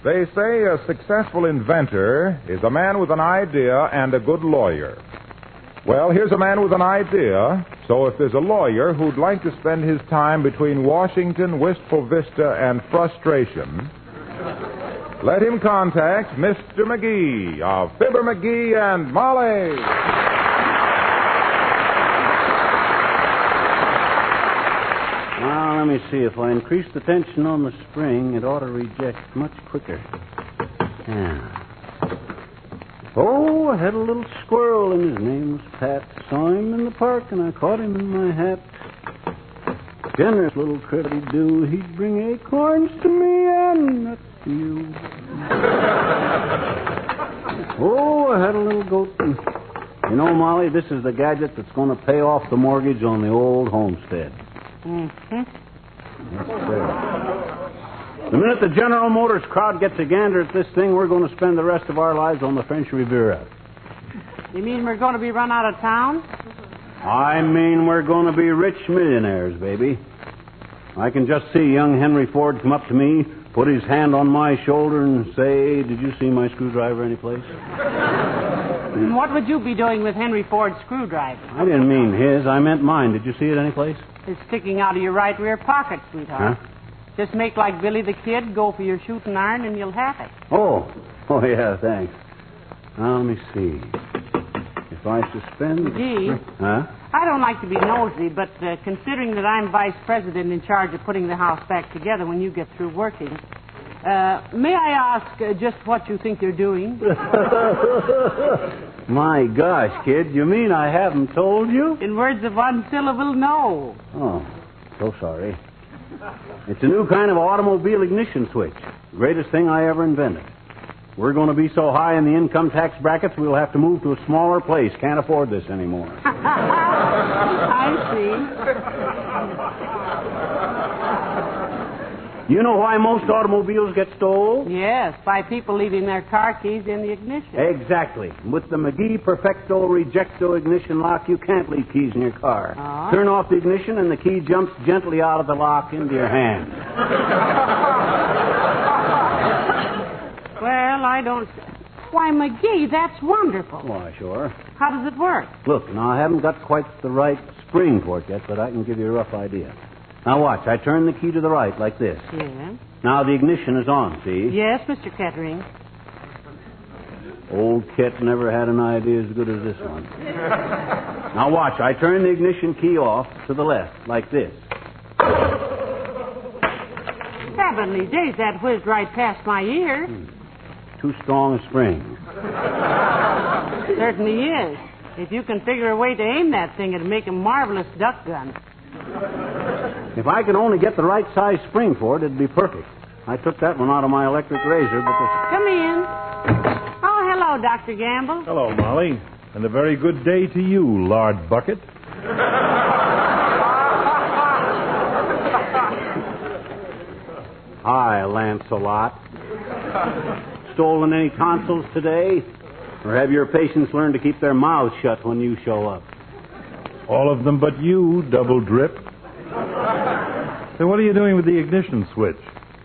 They say a successful inventor is a man with an idea and a good lawyer. Well, here's a man with an idea, so if there's a lawyer who'd like to spend his time between Washington, Wistful Vista, and frustration, let him contact Mr. McGee of Fibber McGee and Molly. Now, let me see. If I increase the tension on the spring, it ought to reject much quicker. Yeah. Oh, I had a little squirrel, and his name was Pat. Saw him in the park, and I caught him in my hat. Generous little critter he'd do. He'd bring acorns to me and nuts to you. Oh, I had a little goat. And, you know, Molly, this is the gadget that's going to pay off the mortgage on the old homestead. Mm-hmm. Yes, sir. The minute the General Motors crowd gets a gander at this thing, we're going to spend the rest of our lives on the French Riviera. You mean we're going to be run out of town? I mean we're going to be rich millionaires, baby. I can just see young Henry Ford come up to me, put his hand on my shoulder and say, "Did you see my screwdriver anyplace?" What would you be doing with Henry Ford's screwdriver? I didn't mean his. I meant mine. Did you see it anyplace? It's sticking out of your right rear pocket, sweetheart. Huh? Just make like Billy the Kid, go for your shooting iron, and you'll have it. Oh, yeah, thanks. Now, let me see. If I suspend... Gee. Huh? I don't like to be nosy, but considering that I'm vice president in charge of putting the house back together when you get through working, may I ask just what you think you're doing? My gosh, kid, you mean I haven't told you? In words of one syllable, no. Oh, so sorry. It's a new kind of automobile ignition switch. Greatest thing I ever invented. We're going to be so high in the income tax brackets, we'll have to move to a smaller place. Can't afford this anymore. I see. You know why most automobiles get stole? Yes, by people leaving their car keys in the ignition. Exactly. With the McGee Perfecto Rejecto ignition lock, you can't leave keys in your car. Oh. Turn off the ignition and the key jumps gently out of the lock into your hand. Well, I don't... Why, McGee, that's wonderful. Why, sure. How does it work? Look, now, I haven't got quite the right spring for it yet, but I can give you a rough idea. Now, watch. I turn the key to the right, like this. Yeah. Now, the ignition is on, see? Yes, Mr. Kettering. Old Kit never had an idea as good as this one. Now, watch. I turn the ignition key off to the left, like this. Heavenly days, that whizzed right past my ear. Too strong a spring. Certainly is. If you can figure a way to aim that thing, it'd make a marvelous duck gun. If I could only get the right size spring for it, it'd be perfect. I took that one out of my electric razor, but Come in. Oh, hello, Dr. Gamble. Hello, Molly. And a very good day to you, Lard Bucket. Hi, Lancelot. Stolen any tonsils today? Or have your patients learned to keep their mouths shut when you show up? All of them but you, Double Drip. So what are you doing with the ignition switch?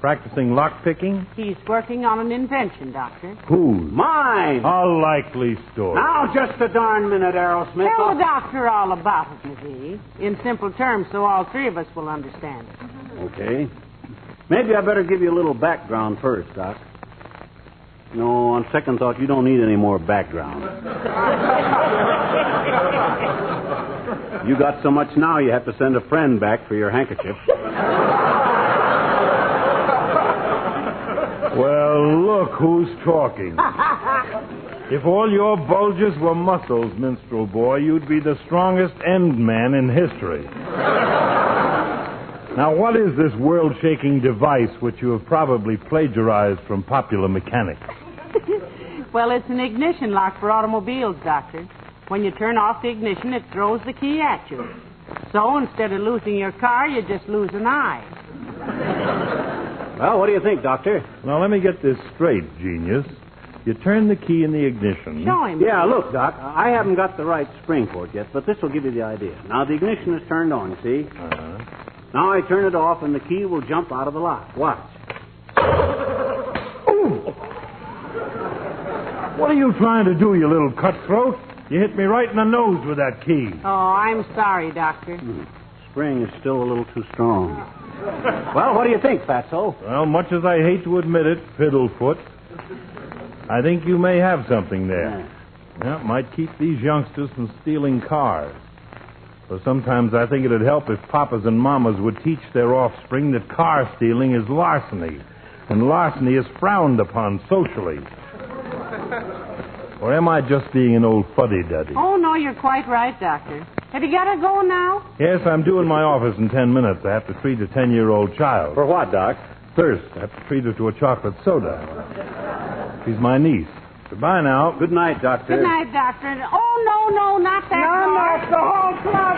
Practicing lock-picking? He's working on an invention, Doctor. Whose? Mine! A likely story. Now, just a darn minute, Aerosmith. Tell the doctor all about it, McGee. In simple terms, so all three of us will understand it. Okay. Maybe I better give you a little background first, Doc. No, on second thought, you don't need any more background. You got so much now, you have to send a friend back for your handkerchief. Well, look who's talking. If all your bulges were muscles, minstrel boy, you'd be the strongest end man in history. Now, what is this world-shaking device which you have probably plagiarized from popular mechanics? Well, it's an ignition lock for automobiles, Doctor. When you turn off the ignition, it throws the key at you. So instead of losing your car, you just lose an eye. Well, what do you think, Doctor? Now, let me get this straight, genius. You turn the key in the ignition. Show him. Yeah, look, Doc, I haven't got the right spring for it yet, but this will give you the idea. Now, the ignition is turned on, see? Uh-huh. Now I turn it off, and the key will jump out of the lock. Watch. Ooh! What are you trying to do, you little cutthroat? You hit me right in the nose with that key. Oh, I'm sorry, Doctor. Spring is still a little too strong. Well, what do you think, Fatso? Well, much as I hate to admit it, Fiddlefoot, I think you may have something there. Yeah, it might keep these youngsters from stealing cars. But sometimes I think it'd help if papas and mamas would teach their offspring that car stealing is larceny, and larceny is frowned upon socially. Or am I just being an old fuddy-duddy? Oh, no, you're quite right, Doctor. Have you got to go now? Yes, I'm due in my office in 10 minutes. I have to treat a 10-year-old child. For what, Doc? Thirst. I have to treat her to a chocolate soda. She's my niece. Goodbye now. Good night, Doctor. Good night, Doctor. Oh, no, not that car. Not the whole club.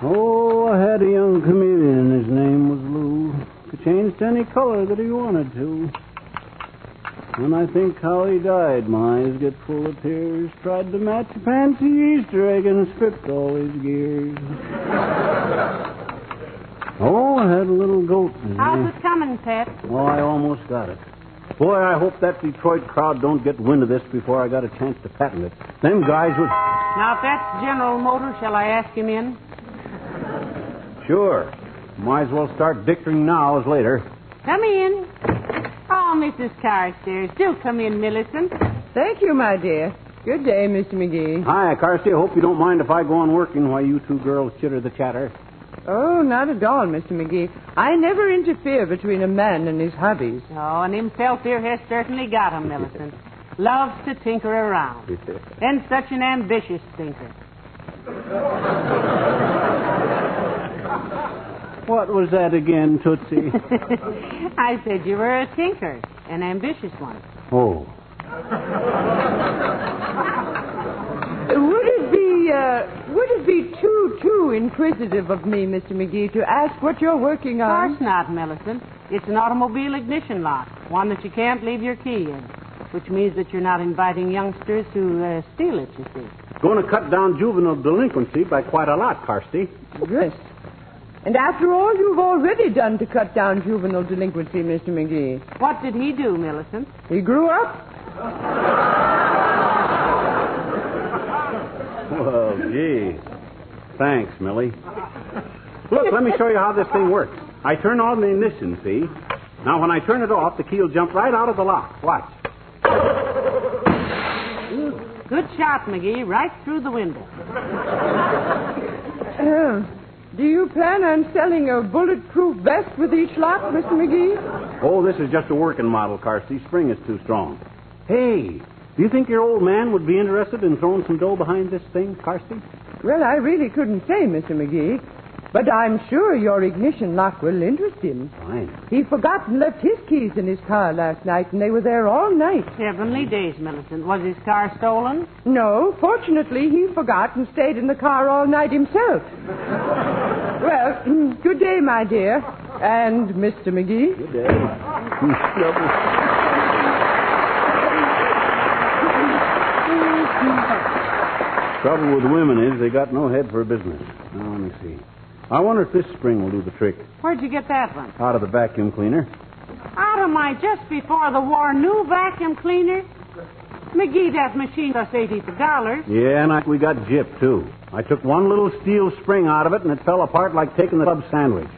Oh, I had a young comedian, his name was Lou. Could change to any color that he wanted to. When I think how he died, my eyes get full of tears. Tried to match a fancy Easter egg and stripped all his gears. Oh, I had a little goat. How's it coming, Pet? Oh, I almost got it. Boy, I hope that Detroit crowd don't get wind of this before I got a chance to patent it. Them guys would... Now, if that's General Motors, shall I ask him in? Sure. Might as well start dictating now as later. Come in. Oh, Mrs. Carstairs, do come in, Millicent. Thank you, my dear. Good day, Mr. McGee. Hi, Carsey. I hope you don't mind if I go on working while you two girls chitter the chatter. Oh, not at all, Mr. McGee. I never interfere between a man and his hobbies. Oh, and himself here has certainly got him, Millicent. Loves to tinker around. And such an ambitious thinker. What was that again, Tootsie? I said you were a tinker, an ambitious one. Oh. Would it be too inquisitive of me, Mr. McGee, to ask what you're working Of on? course not, Millicent. It's an automobile ignition lock, one that you can't leave your key in, which means that you're not inviting youngsters to steal it, you see. Going to cut down juvenile delinquency by quite a lot, Carsey. Yes. And after all you've already done to cut down juvenile delinquency, Mr. McGee. What did he do, Millicent? He grew up. Well, gee. Thanks, Millie. Look, let me show you how this thing works. I turn on the ignition, see? Now, when I turn it off, the key will jump right out of the lock. Watch. Good shot, McGee, right through the window. Do you plan on selling a bulletproof vest with each lock, Mr. McGee? Oh, this is just a working model, Carsey. Spring is too strong. Hey, do you think your old man would be interested in throwing some dough behind this thing, Carsey? Well, I really couldn't say, Mr. McGee. But I'm sure your ignition lock will interest him. Fine. He forgot and left his keys in his car last night, and they were there all night. Heavenly days, Millicent. Was his car stolen? No, fortunately, he forgot and stayed in the car all night himself. Well, good day, my dear. And Mr. McGee. Good day. Trouble with women is they got no head for business. Now, let me see. I wonder if this spring will do the trick. Where'd you get that one? Out of the vacuum cleaner. Out of my just before the war new vacuum cleaner? McGee, that machine cost $80. Yeah, and we got gypped, too. I took one little steel spring out of it, and it fell apart like taking the club sandwich.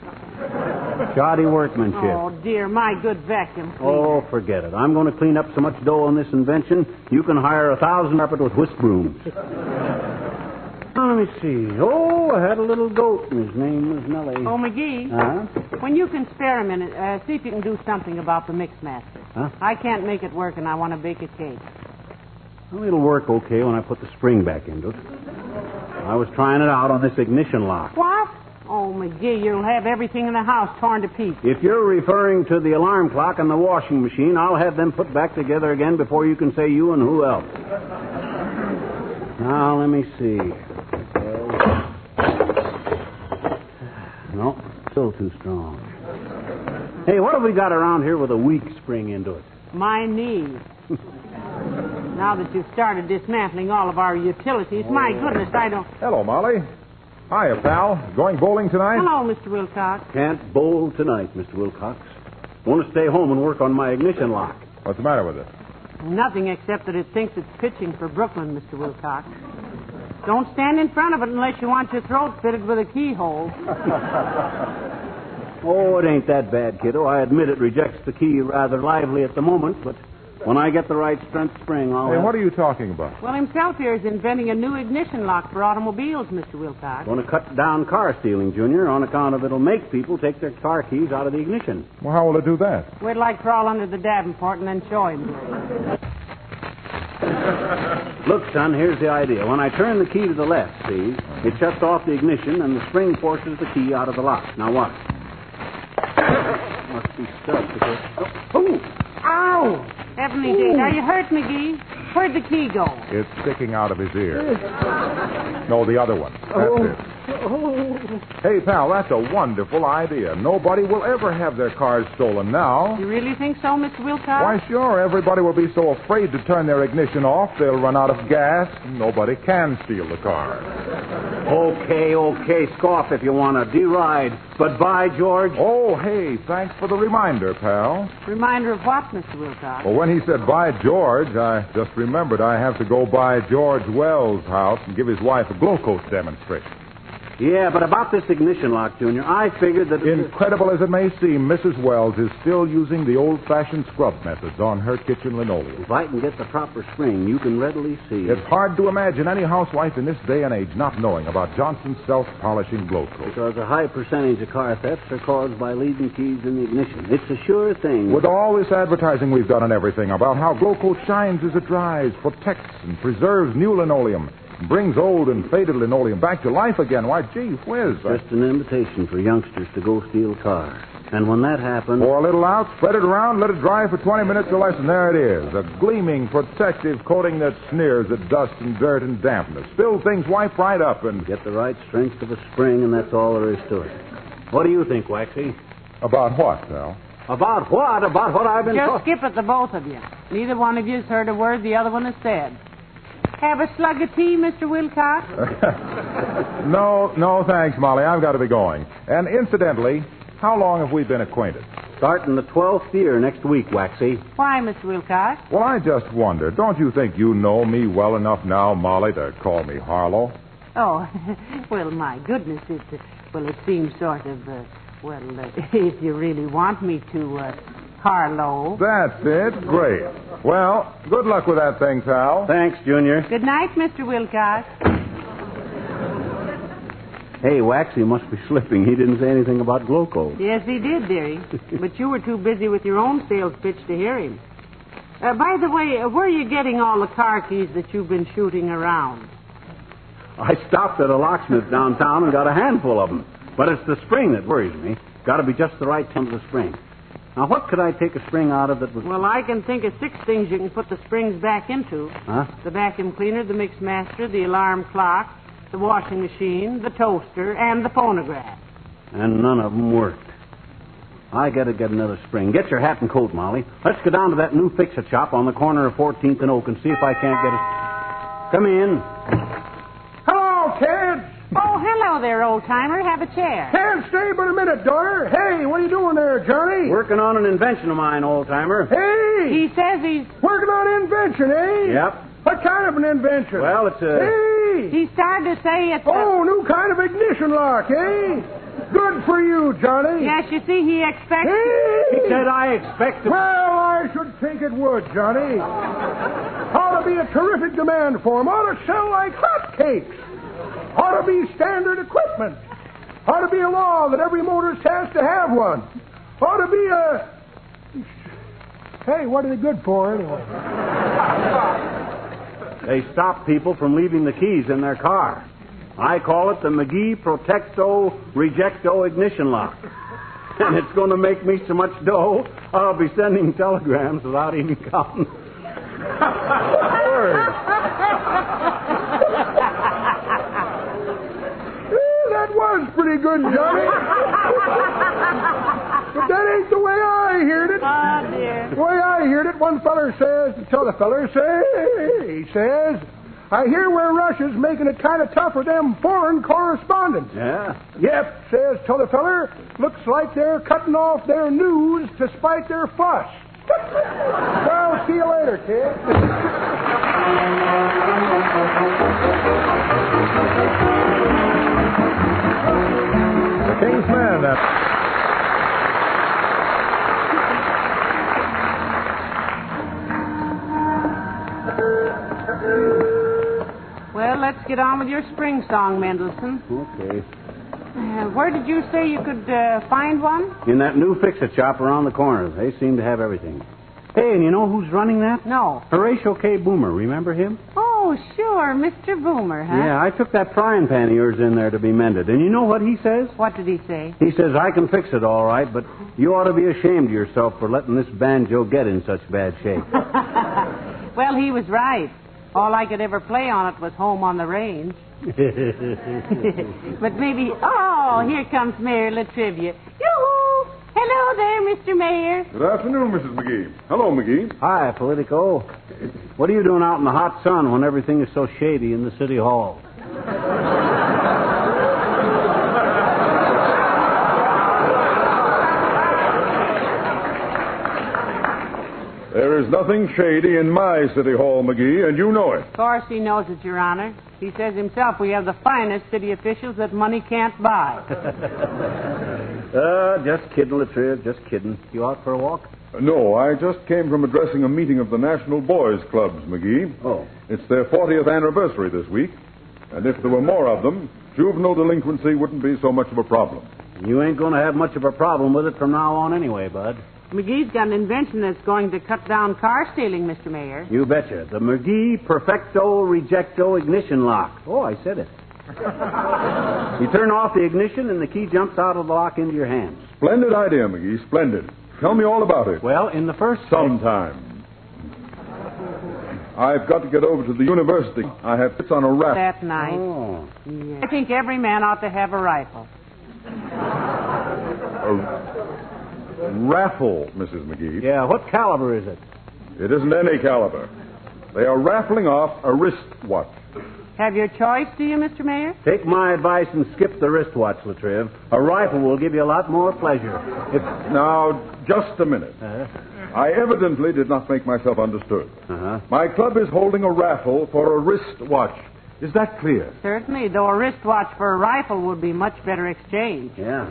Shoddy workmanship. Oh, dear, my good vacuum cleaner. Oh, forget it. I'm going to clean up so much dough on this invention, you can hire 1,000 carpet with whisk brooms. Now, let me see. Oh, I had a little goat, and his name was Nellie. Oh, McGee, when you can spare a minute, see if you can do something about the Mixmaster. Huh? I can't make it work, and I want to bake a cake. Well, it'll work okay when I put the spring back into it. I was trying it out on this ignition lock. What? Oh, McGee, you'll have everything in the house torn to pieces. If you're referring to the alarm clock and the washing machine, I'll have them put back together again before you can say you and who else. Now, let me see. No, Still too strong. Hey, what have we got around here with a weak spring into it? My knees. Now that you've started dismantling all of our utilities, my goodness, I don't... Hello, Molly. Hiya, pal. Going bowling tonight? Hello, Mr. Wilcox. Can't bowl tonight, Mr. Wilcox. Want to stay home and work on my ignition lock. What's the matter with it? Nothing except that it thinks it's pitching for Brooklyn, Mr. Wilcox. Don't stand in front of it unless you want your throat fitted with a keyhole. Oh, it ain't that bad, kiddo. I admit it rejects the key rather lively at the moment, but when I get the right strength spring, I'll... Hey, what are you talking about? Well, himself here is inventing a new ignition lock for automobiles, Mr. Wilcox. Going to cut down car stealing, Junior, on account of it'll make people take their car keys out of the ignition. Well, how will it do that? We'd like crawl under the Davenport and then show him. Look, son, here's the idea. When I turn the key to the left, see, it shuts off the ignition and the spring forces the key out of the lock. Now watch. Must be stuck because... Oh! Ow! Heavenly days. Are you hurt, McGee? Where'd the key go? It's sticking out of his ear. No, the other one. That's it. Hey, pal, that's a wonderful idea. Nobody will ever have their cars stolen now. You really think so, Mr. Wilcox? Why, sure. Everybody will be so afraid to turn their ignition off, they'll run out of gas, and nobody can steal the car. Okay, scoff if you want to deride. But by George... Oh, hey, thanks for the reminder, pal. Reminder of what, Mr. Wilcox? Well, when he said by George, I just remembered I have to go by George Wells' house and give his wife a glow coat demonstration. Yeah, but about this ignition lock, Junior, I figured that... Incredible as it may seem, Mrs. Wells is still using the old-fashioned scrub methods on her kitchen linoleum. If I can get the proper spring, you can readily see... It's hard to imagine any housewife in this day and age not knowing about Johnson's self-polishing glow coat. Because a high percentage of car thefts are caused by leaving keys in the ignition. It's a sure thing. With all this advertising we've done and everything about how glow coat shines as it dries, protects and preserves new linoleum, brings old and faded linoleum back to life again. Why, gee whiz. Just an invitation for youngsters to go steal cars. And when that happens... Pour a little out, spread it around, let it dry for 20 minutes or less, and there it is. A gleaming, protective coating that sneers at dust and dirt and dampness. Spilled things wipe right up and... Get the right strength of a spring, and that's all there is to it. What do you think, Waxy? About what, pal? About what? About what I've been... Just skip it, the both of you. Neither one of you's heard a word the other one has said. Have a slug of tea, Mr. Wilcox? No, thanks, Molly. I've got to be going. And incidentally, how long have we been acquainted? Starting the 12th year next week, Waxy. Why, Mr. Wilcox? Well, I just wonder, don't you think you know me well enough now, Molly, to call me Harlow? Oh, well, my goodness, it seems sort of, if you really want me to, Harlow. That's it. Great. Well, good luck with that thing, pal. Thanks, Junior. Good night, Mr. Wilcox. Hey, Waxy must be slipping. He didn't say anything about glow coat. Yes, he did, dearie. But you were too busy with your own sales pitch to hear him. By the way, where are you getting all the car keys that you've been shooting around? I stopped at a locksmith downtown and got a handful of them. But it's the spring that worries me. Got to be just the right temp of the spring. Now, what could I take a spring out of that was... Well, I can think of 6 things you can put the springs back into. Huh? The vacuum cleaner, the mix master, the alarm clock, the washing machine, the toaster, and the phonograph. And none of them worked. I got to get another spring. Get your hat and coat, Molly. Let's go down to that new fix-it shop on the corner of 14th and Oak and see if I can't get a... Come in. Hello, kids. Oh, hello there, old-timer. Have a chair. Can't stay but a minute, daughter. Hey, what are you doing there, Johnny? Working on an invention of mine, old-timer. Hey! He says he's... Working on invention, eh? Yep. What kind of an invention? Well, it's a... Hey! He started to say it's... Oh, new kind of ignition lock, eh? Good for you, Johnny. Yes, you see, he expects... Hey! He said I expect to... Well, I should think it would, Johnny. Ought to be a terrific demand for 'em. Ought to sell like hotcakes. Ought to be standard equipment. Ought to be a law that every motorist has to have one. Ought to be a... Hey, what are they good for, anyway? They stop people from leaving the keys in their car. I call it the McGee Protecto Rejecto ignition lock. And it's going to make me so much dough, I'll be sending telegrams without even counting. That was pretty pretty good, Johnny. But that ain't the way I heard it. Oh, dear. The way I heard it, one feller says to t'other feller, he says, I hear where Russia's making it kind of tough for them foreign correspondents. Yeah? Yep, says t'other feller, looks like they're cutting off their news to spite their fuss. Well, see you later, kid. The King's Men. Well, let's get on with your spring song, Mendelssohn. Okay. Where did you say you could find one? In that new fix-it shop around the corner. They seem to have everything. Hey, and you know who's running that? No. Horatio K. Boomer. Remember him? Oh, sure, Mr. Boomer, huh? Yeah, I took that frying pan of yours in there to be mended. And you know what he says? What did he say? He says, I can fix it all right, but you ought to be ashamed of yourself for letting this banjo get in such bad shape. Well, he was right. All I could ever play on it was Home on the Range. But maybe... Oh, here comes Mayor Latrivia. Yoo-hoo! Hello there, Mr. Mayor. Good afternoon, Mrs. McGee. Hello, McGee. Hi, Politico. What are you doing out in the hot sun when everything is so shady in the city hall? There is nothing shady in my city hall, McGee, and you know it. Of course he knows it, Your Honor. He says himself we have the finest city officials that money can't buy. Just kidding, Latriv, just kidding. You out for a walk? No, I just came from addressing a meeting of the National Boys Clubs, McGee. Oh. It's their 40th anniversary this week, and if there were more of them, juvenile delinquency wouldn't be so much of a problem. You ain't going to have much of a problem with it from now on anyway, Bud. McGee's got an invention that's going to cut down car stealing, Mr. Mayor. You betcha. The McGee Perfecto Rejecto ignition lock. Oh, I said it. You turn off the ignition and the key jumps out of the lock into your hands. Splendid idea, McGee, splendid. Tell me all about it. Well, in the first... Sometime. I've got to get over to the university. I have fits on a raft. That's nice. Oh. Yeah. I think every man ought to have a rifle. A raffle, Mrs. McGee. Yeah, what caliber is it? It isn't any caliber. They are raffling off a wristwatch. Have your choice, do you, Mr. Mayor? Take my advice and skip the wristwatch, Latriv. A rifle will give you a lot more pleasure. Now, just a minute. I evidently did not make myself understood. My club is holding a raffle for a wristwatch. Is that clear? Certainly, though a wristwatch for a rifle would be much better exchange. Yeah.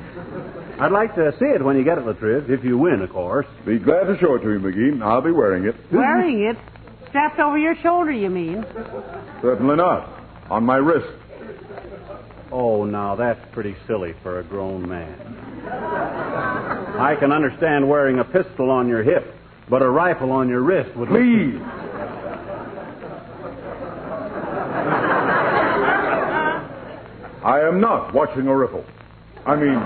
I'd like to see it when you get it, Latriv, if you win, of course. Be glad to show it to you, McGee. I'll be wearing it. Wearing it? Strapped over your shoulder, you mean? Certainly not. On my wrist. Oh, now that's pretty silly for a grown man. I can understand wearing a pistol on your hip, but a rifle on your wrist would... Please. I am not watching a rifle. I mean,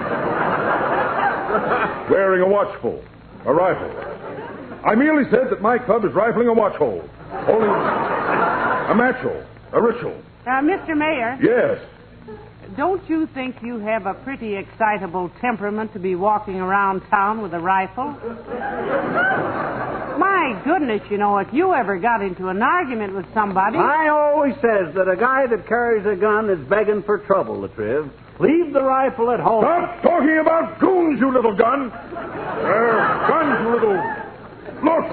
wearing a watchful, a rifle. I merely said that my club is rifling a watch hole, holding a match hole, a ritual. Mr. Mayor. Yes. Don't you think you have a pretty excitable temperament to be walking around town with a rifle? My goodness, you know, if you ever got into an argument with somebody... I always says that a guy that carries a gun is begging for trouble, Latriv. Leave the rifle at home. Stop talking about goons, you little gun. Guns, you little... Look,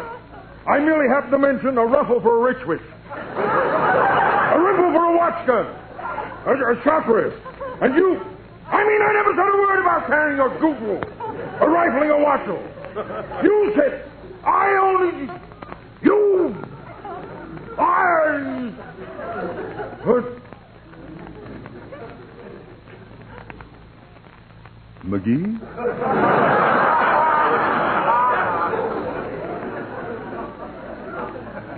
I merely happened to mention a ruffle for a rich witch. A rifle for a watch gun. A shot wrist. And you... I never said a word about carrying a goofle. Or rifling a watchel. You said... I only... You... I... What? McGee?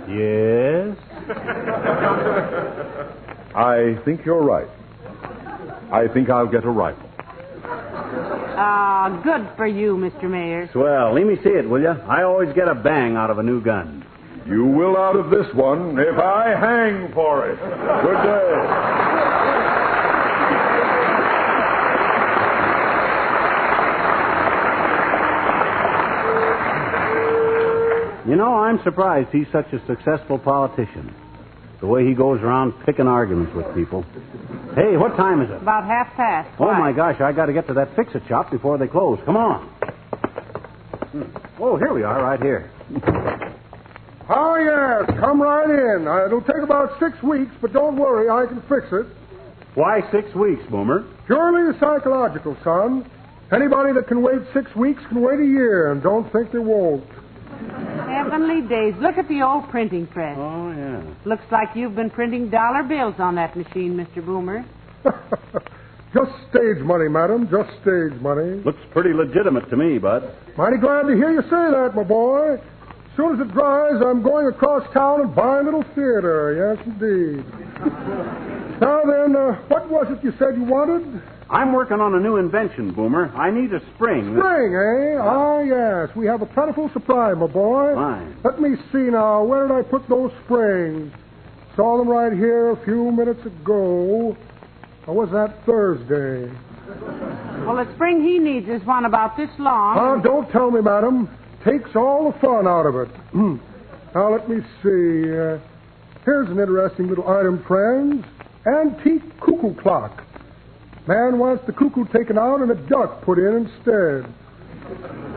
Yes? I think you're right. I think I'll get a rifle. Good for you, Mr. Mayor. Swell. Let me see it, will you? I always get a bang out of a new gun. You will out of this one if I hang for it. Good day. You know, I'm surprised he's such a successful politician. The way he goes around picking arguments with people. Hey, what time is it? About 1:30. Oh, my gosh, I got to get to that fix-it shop before they close. Come on. Oh, here we are, right here. Oh, yes. Come right in. It'll take about 6 weeks, but don't worry. I can fix it. Why 6 weeks, Boomer? Purely psychological, son. Anybody that can wait 6 weeks can wait a year, and don't think they won't. Heavenly days. Look at the old printing press. Oh, yeah. Looks like you've been printing dollar bills on that machine, Mr. Boomer. Just stage money, madam. Just stage money. Looks pretty legitimate to me, Bud. Mighty glad to hear you say that, my boy. As soon as it dries, I'm going across town and buy a little theater. Yes, indeed. Now then, what was it you said you wanted? I'm working on a new invention, Boomer. I need a spring. Spring, eh? Ah, yes. We have a plentiful supply, my boy. Fine. Let me see now. Where did I put those springs? Saw them right here a few minutes ago. Or was that Thursday? Well, the spring he needs is one about this long. Don't tell me, madam. Takes all the fun out of it. Now, let me see. Here's an interesting little item, friends. Antique cuckoo clock. Man wants the cuckoo taken out and a duck put in instead.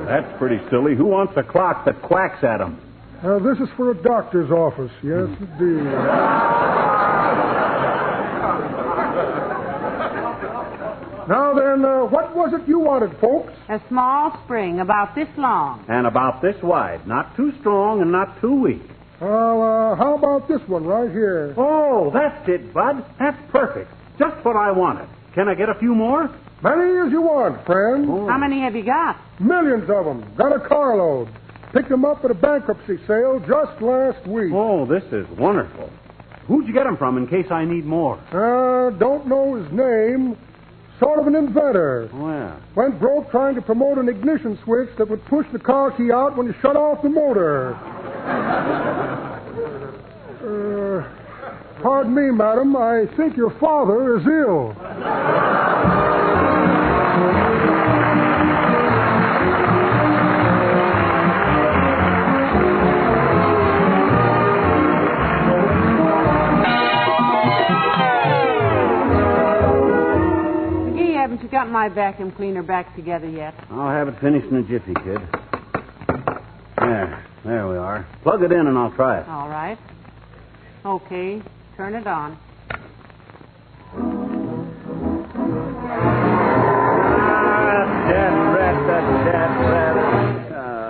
That's pretty silly. Who wants a clock that quacks at him? This is for a doctor's office. Yes, indeed. Now then, what was it you wanted, folks? A small spring about this long. And about this wide. Not too strong and not too weak. Well, how about this one right here? Oh, that's it, Bud. That's perfect. Just what I wanted. Can I get a few more? Many as you want, friend. Oh. How many have you got? Millions of them. Got a carload. Picked them up at a bankruptcy sale just last week. Oh, this is wonderful. Who'd you get them from in case I need more? Don't know his name. Sort of an inventor. Oh, yeah. Went broke trying to promote an ignition switch that would push the car key out when you shut off the motor. Pardon me, madam. I think your father is ill. McGee, haven't you got my vacuum cleaner back together yet? I'll have it finished in a jiffy, kid. There we are. Plug it in and I'll try it. All right. Okay. Turn it on.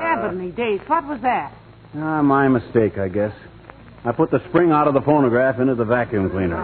Heavenly days, what was that? My mistake, I guess. I put the spring out of the phonograph into the vacuum cleaner.